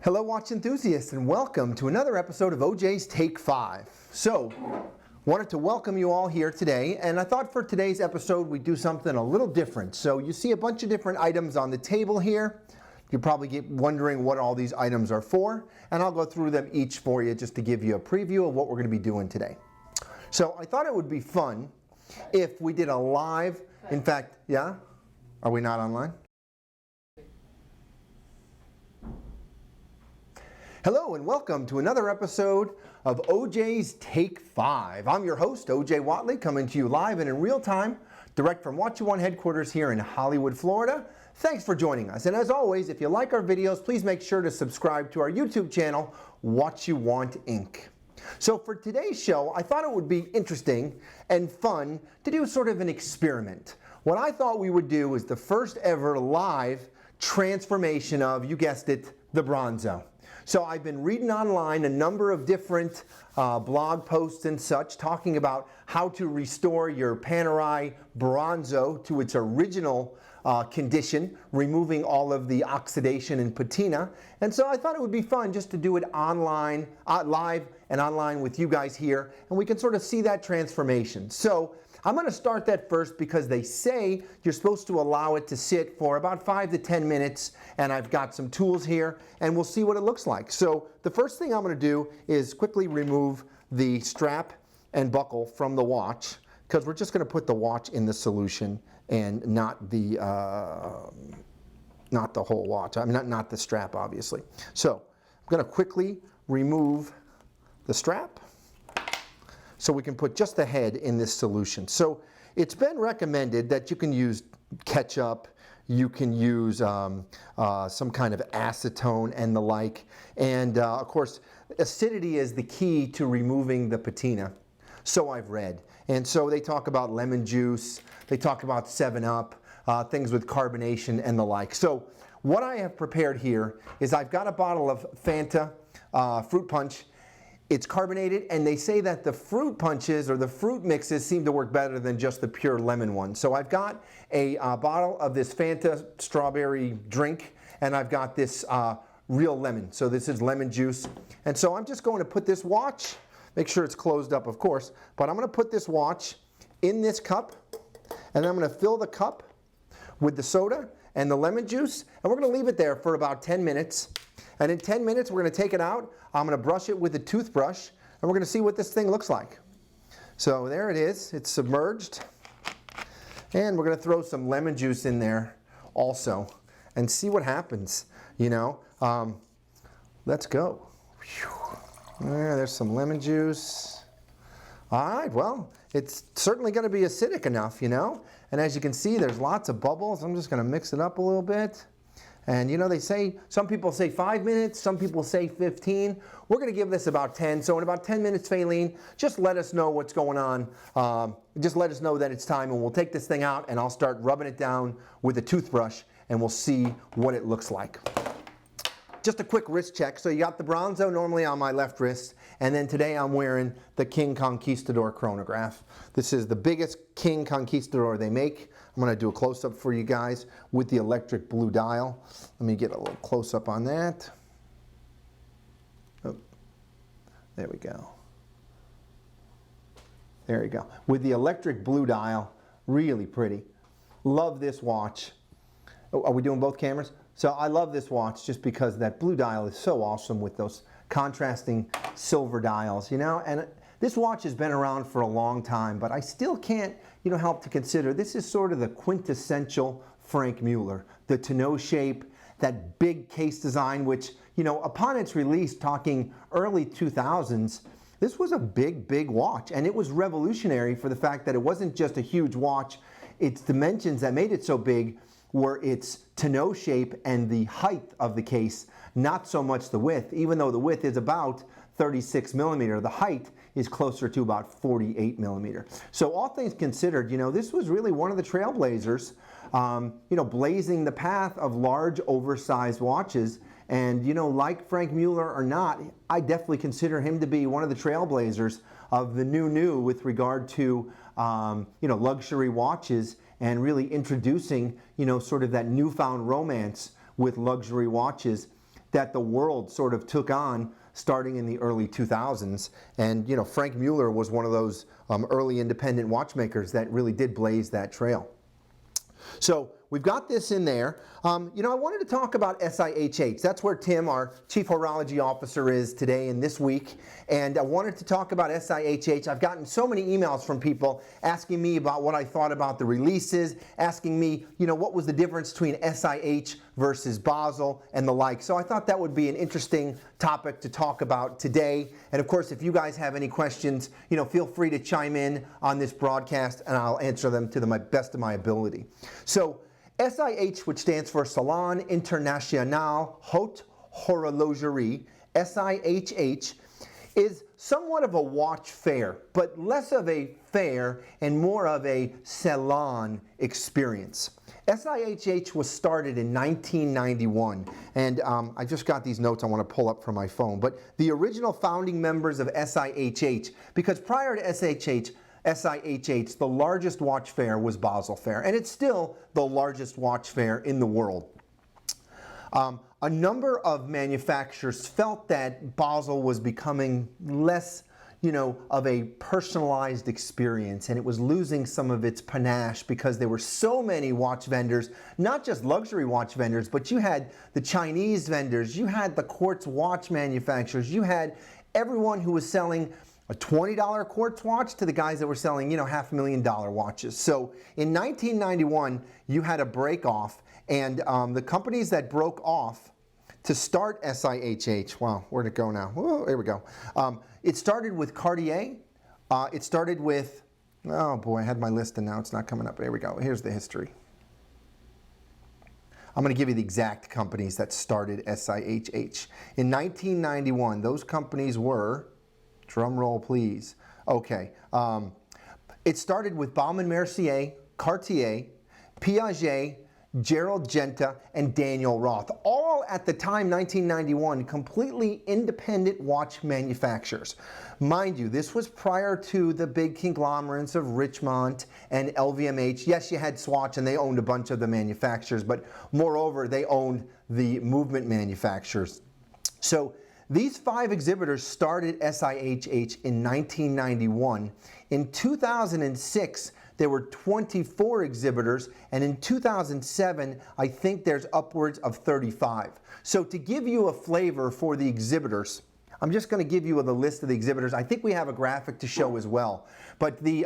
Hello watch enthusiasts, and welcome to another episode of OJ's Take 5. So, wanted to welcome you all here today, and I thought for today's episode we'd do something a little different. So you see a bunch of different items on the table here. You're probably wondering what all these items are for, and I'll go through them each for you just to give you a preview of what we're going to be doing today. So I thought it would be fun if we did a live, in fact, yeah? Are we not online? Hello and welcome to another episode of OJ's Take 5. I'm your host, OJ Watley, coming to you live and in real time, direct from What You Want headquarters here in Hollywood, Florida. Thanks for joining us. And as always, if you like our videos, please make sure to subscribe to our YouTube channel, What You Want Inc. So for today's show, I thought it would be interesting and fun to do sort of an experiment. What I thought we would do is the first ever live transformation of, you guessed it, the Bronzo. So I've been reading online a number of different blog posts and such talking about how to restore your Panerai Bronzo to its original condition, removing all of the oxidation and patina. And so I thought it would be fun just to do it online, live and online with you guys here, and we can sort of see that transformation. So I'm going to start that first because they say you're supposed to allow it to sit for about 5 to 10 minutes, and I've got some tools here and we'll see what it looks like. So the first thing I'm going to do is quickly remove the strap and buckle from the watch, because we're just going to put the watch in the solution and not the whole watch. I mean, not the strap, obviously. So I'm going to quickly remove the strap so we can put just the head in this solution. So it's been recommended that you can use ketchup, you can use some kind of acetone and the like, and of course acidity is the key to removing the patina, so I've read. And so they talk about lemon juice, they talk about 7-Up, things with carbonation and the like. So what I have prepared here is I've got a bottle of Fanta fruit punch. It's carbonated, and they say that the fruit punches or the fruit mixes seem to work better than just the pure lemon one. So I've got a bottle of this Fanta strawberry drink, and I've got this real lemon. So this is lemon juice. And so I'm just going to put this watch, make sure it's closed up, of course, but I'm going to put this watch in this cup, and then I'm going to fill the cup with the soda and the lemon juice, and we're going to leave it there for about 10 minutes. And in 10 minutes, we're going to take it out. I'm going to brush it with a toothbrush, and we're going to see what this thing looks like. So there it is. It's submerged. And we're going to throw some lemon juice in there also and see what happens. You know, let's go. There's some lemon juice. All right, well, it's certainly going to be acidic enough, you know. And as you can see, there's lots of bubbles. I'm just going to mix it up a little bit. And you know, they say, some people say 5 minutes, some people say 15. We're going to give this about 10. So in about 10 minutes, Faylene, just let us know what's going on. Just let us know that it's time, and we'll take this thing out, and I'll start rubbing it down with a toothbrush, and we'll see what it looks like. Just a quick wrist check. So you got the Bronzo normally on my left wrist, and then today I'm wearing the King Conquistador chronograph. This is the biggest King Conquistador they make. I'm going to do a close-up for you guys with the electric blue dial. Let me get a little close-up on that. Oh, there we go. There you go. With the electric blue dial, really pretty. Love this watch. Oh, are we doing both cameras? So I love this watch just because that blue dial is so awesome with those contrasting silver dials, you know. And this watch has been around for a long time, but I still can't, you know, help to consider this is sort of the quintessential Franck Muller. The tonneau shape, that big case design, which, you know, upon its release, talking early 2000s, this was a big watch, and it was revolutionary for the fact that it wasn't just a huge watch. Its dimensions that made it so big were its tonneau shape and the height of the case, not so much the width. Even though the width is about 36 millimeter, the height is closer to about 48 millimeter. So all things considered, you know, this was really one of the trailblazers, you know, blazing the path of large oversized watches. And, you know, like Franck Muller or not, I definitely consider him to be one of the trailblazers of the new with regard to, you know, luxury watches, and really introducing, you know, sort of that newfound romance with luxury watches. that the world sort of took on starting in the early 2000s. And Franck Muller was one of those early independent watchmakers that really did blaze that trail. So we've got this in there. I wanted to talk about SIHH. That's where Tim, our Chief Horology Officer, is today and this week. And I wanted to talk about SIHH. I've gotten so many emails from people asking me about what I thought about the releases, asking me, what was the difference between SIH versus Basel and the like. So I thought that would be an interesting topic to talk about today. And of course, if you guys have any questions, feel free to chime in on this broadcast and I'll answer them to the best of my ability. So SIH, which stands for Salon International Haute Horlogerie, SIHH, is somewhat of a watch fair, but less of a fair and more of a salon experience. SIHH was started in 1991, and I just got these notes I want to pull up from my phone, but the original founding members of SIHH, because prior to SIHH, the largest watch fair was Basel Fair, and it's still the largest watch fair in the world. A number of manufacturers felt that Basel was becoming less, of a personalized experience, and it was losing some of its panache because there were so many watch vendors, not just luxury watch vendors, but you had the Chinese vendors, you had the quartz watch manufacturers, you had everyone who was selling a $20 quartz watch to the guys that were selling, $500,000 watches. So in 1991, you had a break off, and the companies that broke off to start SIHH, wow, where'd it go now? Oh, here we go. It started with Cartier. It started with, oh boy, I had my list and now it's not coming up. Here we go. Here's the history. I'm going to give you the exact companies that started SIHH. In 1991, those companies were, drum roll please, okay. It started with Baume and Mercier, Cartier, Piaget, Gerald Genta, and Daniel Roth, all at the time, 1991, completely independent watch manufacturers. Mind you, this was prior to the big conglomerates of Richemont and LVMH. Yes, you had Swatch and they owned a bunch of the manufacturers, but moreover, they owned the movement manufacturers. So these 5 exhibitors started SIHH in 1991. In 2006, there were 24 exhibitors, and in 2007, I think there's upwards of 35. So to give you a flavor for the exhibitors, I'm just going to give you the list of the exhibitors. I think we have a graphic to show as well. But the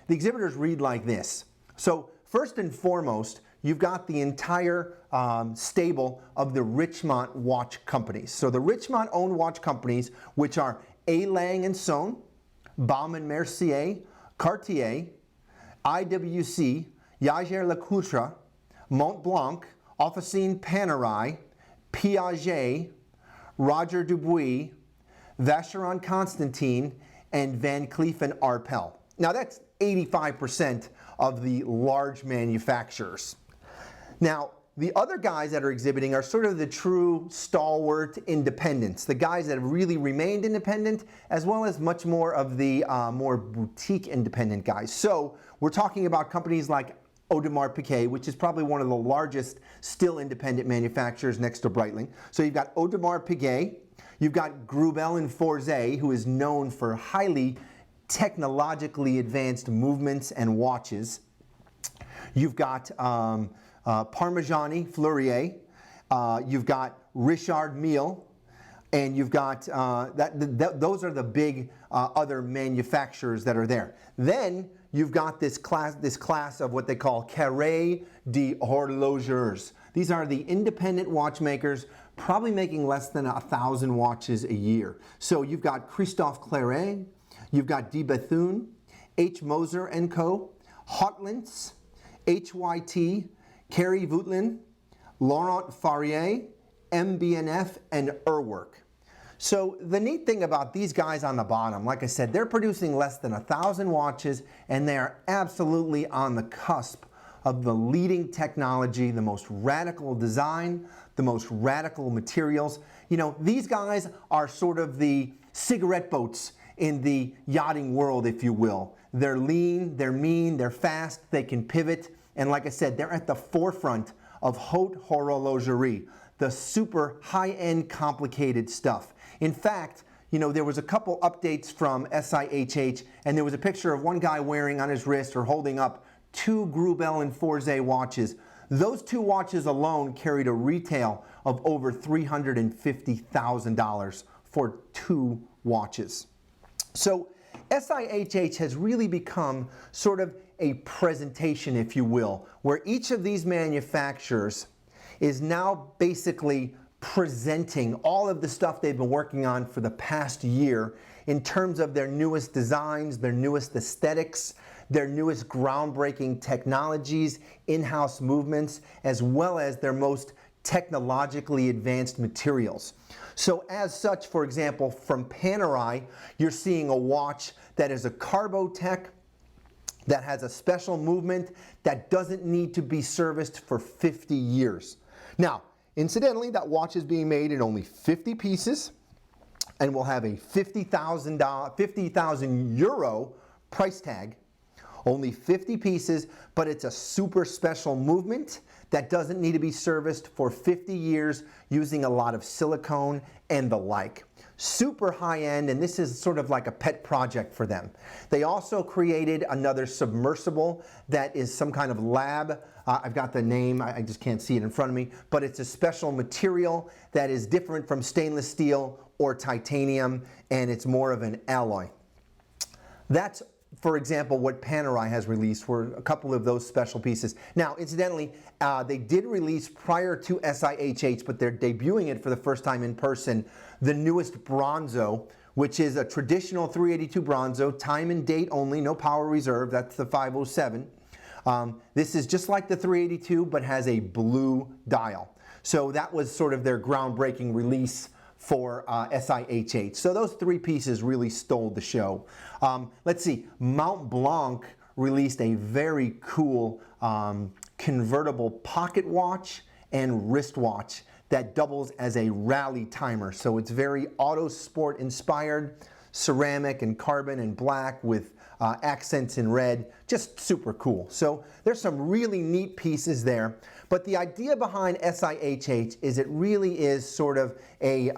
exhibitors read like this. So first and foremost, you've got the entire stable of the Richemont watch companies. So the Richemont-owned watch companies, which are A. Lang & Son, Baume & Mercier, Cartier, IWC, Jaeger-LeCoultre, Montblanc, Officine Panerai, Piaget, Roger Dubuis, Vacheron Constantin, and Van Cleef & Arpels. Now that's 85% of the large manufacturers. Now, the other guys that are exhibiting are sort of the true stalwart independents, the guys that have really remained independent, as well as much more of the more boutique independent guys. So we're talking about companies like Audemars Piguet, which is probably one of the largest still independent manufacturers next to Breitling. So you've got Audemars Piguet, you've got Grubel and Forzé, who is known for highly technologically advanced movements and watches. You've got Parmigiani Fleurier, you've got Richard Mille, and you've got, those are the big other manufacturers that are there. Then you've got this class of what they call Carré d'Horlogers. These are the independent watchmakers, probably making less than 1,000 watches a year. So you've got Christophe Claret, you've got De Bethune, H. Moser & Co., Hotlintz, HYT, Kerry Voutlin, Laurent Farrier, MB&F, and Urwerk. So the neat thing about these guys on the bottom, like I said, they're producing less than 1,000 watches, and they are absolutely on the cusp of the leading technology, the most radical design, the most radical materials. You know, these guys are sort of the cigarette boats in the yachting world, if you will. They're lean, they're mean, they're fast, they can pivot, and like I said, they're at the forefront of haute horlogerie, the super high-end complicated stuff. In fact, you know, there was a couple updates from SIHH, and there was a picture of one guy wearing on his wrist or holding up 2 Grubel and Forze watches. Those 2 watches alone carried a retail of over $350,000 for 2 watches. So SIHH has really become sort of a presentation, if you will, where each of these manufacturers is now basically presenting all of the stuff they've been working on for the past year in terms of their newest designs, their newest aesthetics, their newest groundbreaking technologies, in-house movements, as well as their most technologically advanced materials. So as such, for example, from Panerai, you're seeing a watch that is a Carbotech, that has a special movement, that doesn't need to be serviced for 50 years. Now, incidentally, that watch is being made in only 50 pieces and will have a 50,000 euro price tag. Only 50 pieces, but it's a super special movement that doesn't need to be serviced for 50 years using a lot of silicone and the like. Super high end, and this is sort of like a pet project for them. They also created another submersible that is some kind of lab. I've got the name, I just can't see it in front of me, but it's a special material that is different from stainless steel or titanium, and it's more of an alloy. That's, for example, what Panerai has released were a couple of those special pieces. Now, incidentally, they did release prior to SIHH, but they're debuting it for the first time in person, the newest Bronzo, which is a traditional 382 Bronzo, time and date only, no power reserve, that's the 507. This is just like the 382, but has a blue dial. So that was sort of their groundbreaking release for SIHH. So those 3 pieces really stole the show. Let's see, Mont Blanc released a very cool convertible pocket watch and wristwatch that doubles as a rally timer. So it's very auto sport inspired, ceramic and carbon and black with accents in red, just super cool. So there's some really neat pieces there. But the idea behind SIHH is it really is sort of a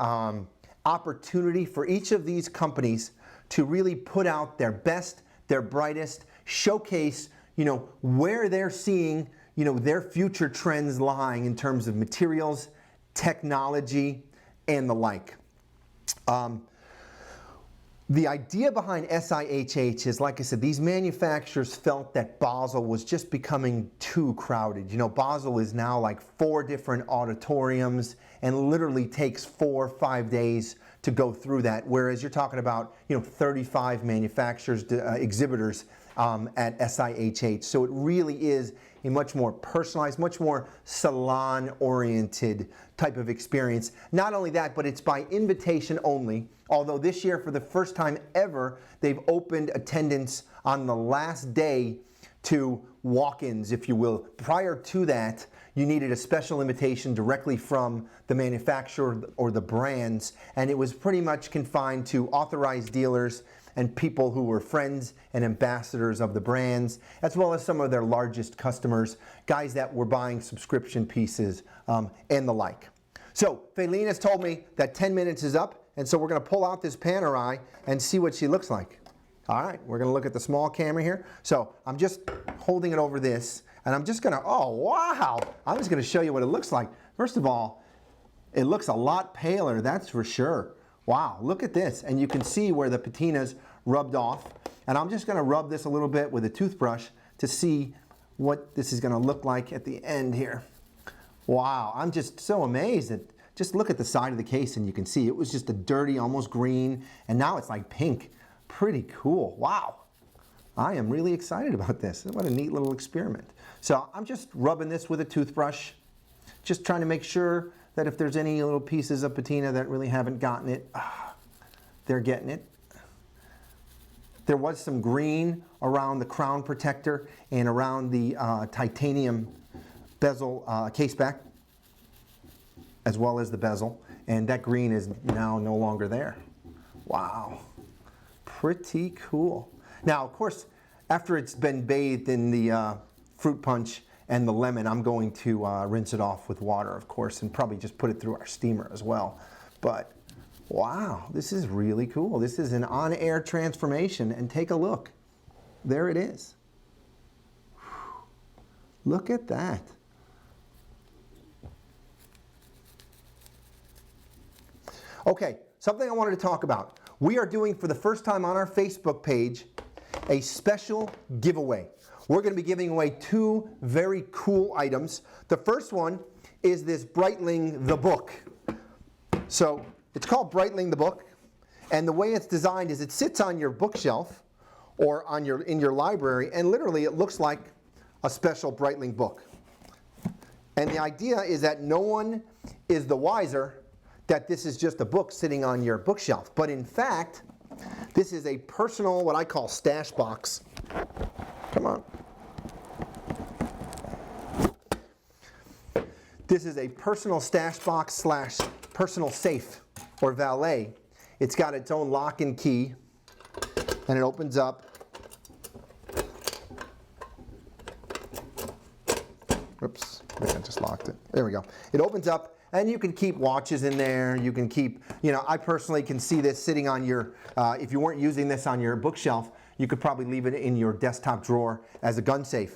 opportunity for each of these companies to really put out their best, their brightest, showcase, you know, where they're seeing, you know, their future trends lying in terms of materials, technology, and the like. The idea behind SIHH is, like I said, these manufacturers felt that Basel was just becoming too crowded. You know, Basel is now like 4 different auditoriums and literally takes 4 or 5 days to go through that, whereas you're talking about, you know, 35 manufacturers, exhibitors at SIHH. So it really is a much more personalized, much more salon-oriented type of experience. Not only that, but it's by invitation only, although this year, for the first time ever, they've opened attendance on the last day to walk-ins, if you will. Prior to that, you needed a special invitation directly from the manufacturer or the brands, and it was pretty much confined to authorized dealers and people who were friends and ambassadors of the brands, as well as some of their largest customers, guys that were buying subscription pieces and the like. So Feline has told me that 10 minutes is up, and so we're going to pull out this Panerai and see what she looks like. All right, we're going to look at the small camera here. So I'm just holding it over this, and I'm just going to, oh wow, I'm just going to show you what it looks like. First of all, it looks a lot paler, that's for sure. Wow, look at this, and you can see where the patina's rubbed off. And I'm just going to rub this a little bit with a toothbrush to see what this is going to look like at the end here. Wow, I'm just so amazed at, just look at the side of the case and you can see it was just a dirty, almost green, and now it's like pink. Pretty cool, wow. I am really excited about this. What a neat little experiment. So I'm just rubbing this with a toothbrush, just trying to make sure that if there's any little pieces of patina that really haven't gotten it, they're getting it. There was some green around the crown protector and around the titanium bezel case back, as well as the bezel, and that green is now no longer there. Wow, pretty cool. Now, of course, after it's been bathed in the fruit punch And the lemon, I'm going to rinse it off with water, of course, and probably just put it through our steamer as well. But wow, this is really cool. This is an on-air transformation, and take a look. There it is. Look at that. Okay, something I wanted to talk about. We are doing, for the first time on our Facebook page, a special giveaway. We're going to be giving away 2 very cool items. The first one is this Breitling the book. So it's called Breitling the book, and the way it's designed is it sits on your bookshelf or on in your library, and literally it looks like a special Breitling book. And the idea is that no one is the wiser that this is just a book sitting on your bookshelf. But in fact, this is a personal, what I call stash box. Come on. This is a personal stash box slash personal safe or valet. It's got its own lock and key, and it opens up. Oops, I just locked it. There we go. It opens up, and you can keep watches in there. You can keep, I personally can see this sitting on your, if you weren't using this on your bookshelf, you could probably leave it in your desktop drawer as a gun safe.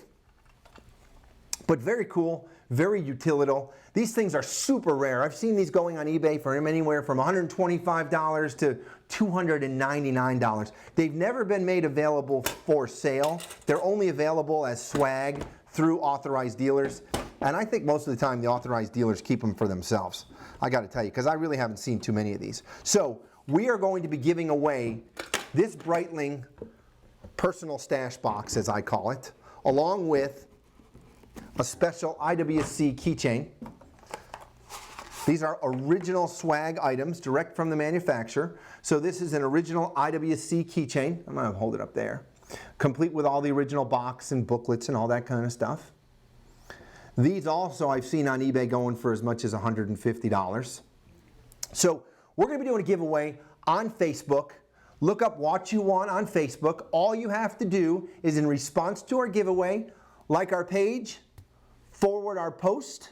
But very cool, very utilitarian. These things are super rare. I've seen these going on eBay for anywhere from $125 to $299. They've never been made available for sale. They're only available as swag through authorized dealers. And I think most of the time the authorized dealers keep them for themselves. I got to tell you, because I really haven't seen too many of these. So we are going to be giving away this Breitling personal stash box, as I call it, along with a special IWC keychain. These are original swag items direct from the manufacturer. So this is an original IWC keychain. I'm going to hold it up there. Complete with all the original box and booklets and all that kind of stuff. These also I've seen on eBay going for as much as $150. So we're going to be doing a giveaway on Facebook. Look up What You Want on Facebook. All you have to do is, in response to our giveaway, like our page, forward our post,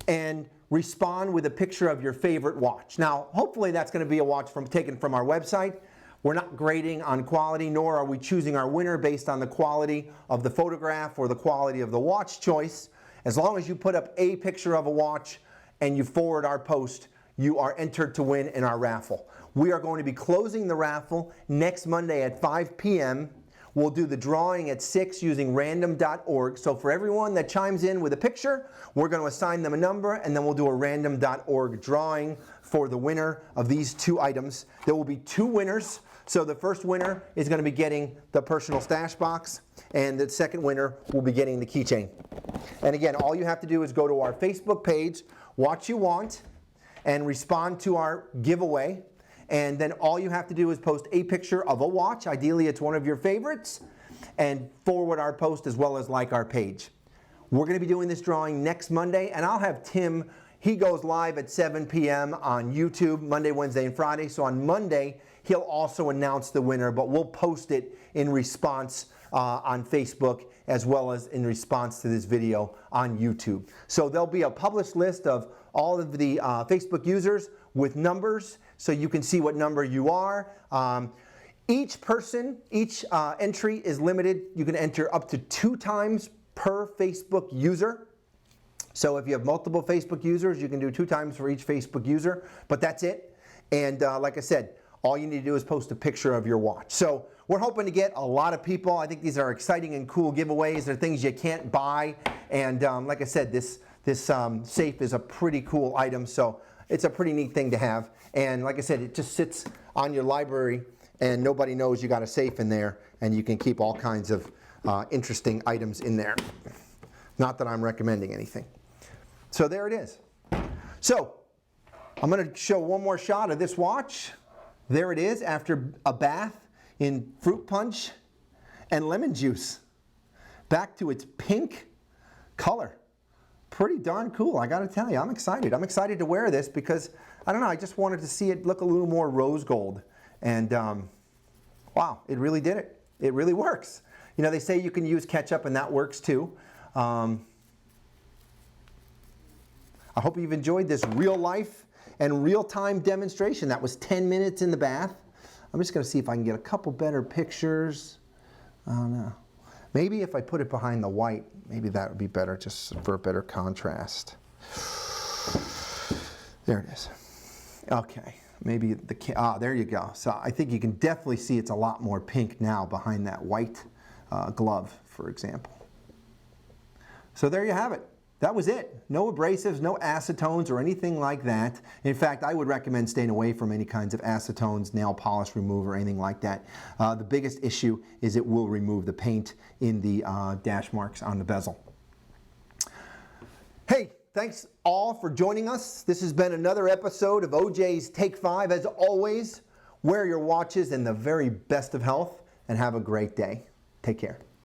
and respond with a picture of your favorite watch. Now, hopefully that's going to be a watch taken from our website. We're not grading on quality, nor are we choosing our winner based on the quality of the photograph or the quality of the watch choice. As long as you put up a picture of a watch and you forward our post, you are entered to win in our raffle. We are going to be closing the raffle next Monday at 5 p.m. We'll do the drawing at 6 using random.org. So for everyone that chimes in with a picture, we're going to assign them a number, and then we'll do a random.org drawing for the winner of these 2 items. There will be 2 winners. So the first winner is going to be getting the personal stash box, and the second winner will be getting the keychain. And again, all you have to do is go to our Facebook page, What You Want, and respond to our giveaway. And then all you have to do is post a picture of a watch. Ideally, it's one of your favorites, and forward our post as well as like our page. We're going to be doing this drawing next Monday, and I'll have Tim. He goes live at 7 p.m. on YouTube, Monday, Wednesday, and Friday. So on Monday, he'll also announce the winner, but we'll post it in response on Facebook as well as in response to this video on YouTube. So there'll be a published list of all of the Facebook users with numbers, so you can see what number you are. Each entry is limited. You can enter up to 2 times per Facebook user. So if you have multiple Facebook users, you can do 2 times for each Facebook user, but that's it. And like I said, all you need to do is post a picture of your watch. So we're hoping to get a lot of people. I think these are exciting and cool giveaways. They're things you can't buy. And like I said, this safe is a pretty cool item. So it's a pretty neat thing to have. And like I said, it just sits on your library and nobody knows you got a safe in there, and you can keep all kinds of interesting items in there. Not that I'm recommending anything. So there it is. So I'm going to show one more shot of this watch. There it is after a bath in fruit punch and lemon juice. Back to its pink color. Pretty darn cool, I gotta tell you. I'm excited. I'm excited to wear this because, I don't know, I just wanted to see it look a little more rose gold. And wow, it really did it. It really works. You know, they say you can use ketchup and that works too. I hope you've enjoyed this real life and real-time demonstration. That was 10 minutes in the bath. I'm just going to see if I can get a couple better pictures. I don't know. Maybe if I put it behind the white, maybe that would be better, just for a better contrast. There it is. Okay, maybe there you go. So I think you can definitely see it's a lot more pink now behind that white glove, for example. So there you have it. That was it. No abrasives, no acetones or anything like that. In fact, I would recommend staying away from any kinds of acetones, nail polish remover, anything like that. The biggest issue is it will remove the paint in the dash marks on the bezel. Hey, thanks all for joining us. This has been another episode of OJ's Take 5. As always, wear your watches in the very best of health and have a great day. Take care.